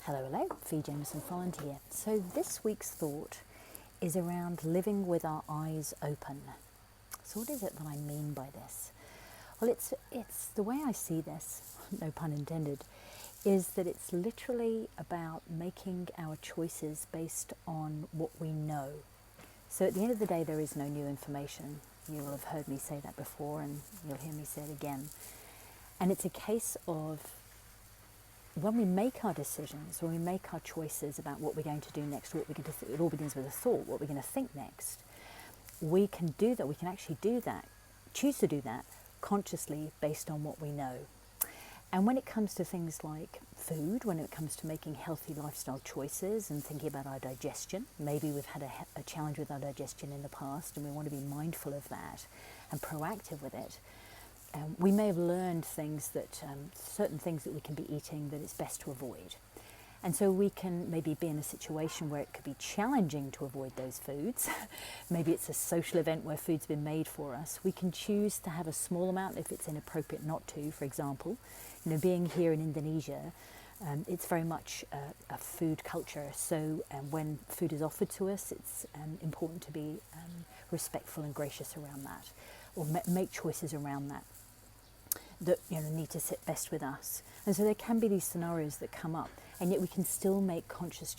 Hello, Jamieson-Folland here. So this week's thought is around living with our eyes open. So what is it that I mean by this? Well, it's the way I see this, no pun intended, is that it's literally about making our choices based on what we know. So at the end of the day, there is no new information. You will have heard me say that before, and you'll hear me say it again. And it's a case of when we make our decisions, when we make our choices about what we're going to do next, what we're going to it all begins with a thought, what we're going to think next, we can do that, we can actually do that, choose to do that consciously based on what we know. And when it comes to things like food, when it comes to making healthy lifestyle choices and thinking about our digestion, maybe we've had a challenge with our digestion in the past and we want to be mindful of that and proactive with it. We may have learned things that, certain things that we can be eating that it's best to avoid. And so we can maybe be in a situation where it could be challenging to avoid those foods. Maybe it's a social event where food's been made for us. We can choose to have a small amount if it's inappropriate not to, for example. Being here in Indonesia, it's very much a food culture. So when food is offered to us, it's important to be respectful and gracious around that, or make choices around that need to sit best with us. And so there can be these scenarios that come up, and yet we can still make conscious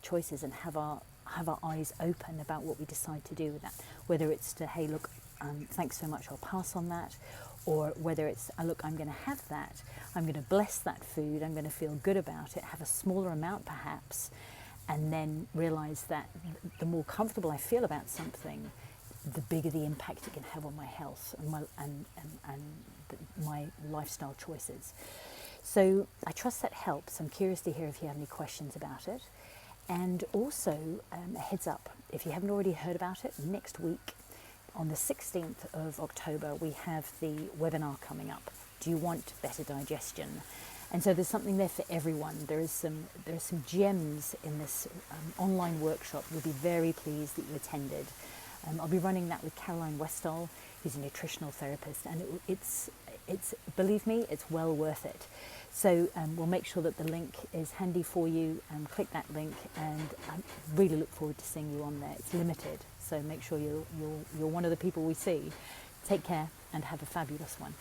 choices and have our eyes open about what we decide to do with that. Whether it's to, hey, look, thanks so much, I'll pass on that, or whether it's, look, I'm going to have that, I'm going to bless that food, I'm going to feel good about it, have a smaller amount perhaps, and then realize that the more comfortable I feel about something, the bigger the impact it can have on my health and my lifestyle choices. So I trust that helps. I'm curious to hear if you have any questions about it. And also, a heads up, if you haven't already heard about it, next week on the 16th of October, we have the webinar coming up. Do you want better digestion? And so there's something there for everyone. There are some gems in this online workshop. You'll be very pleased that you attended. I'll be running that with Caroline Westall, who's a nutritional therapist, and it's believe me, it's well worth it. So we'll make sure that the link is handy for you. Click that link, and I really look forward to seeing you on there. It's limited, so make sure you're one of the people we see. Take care and have a fabulous one.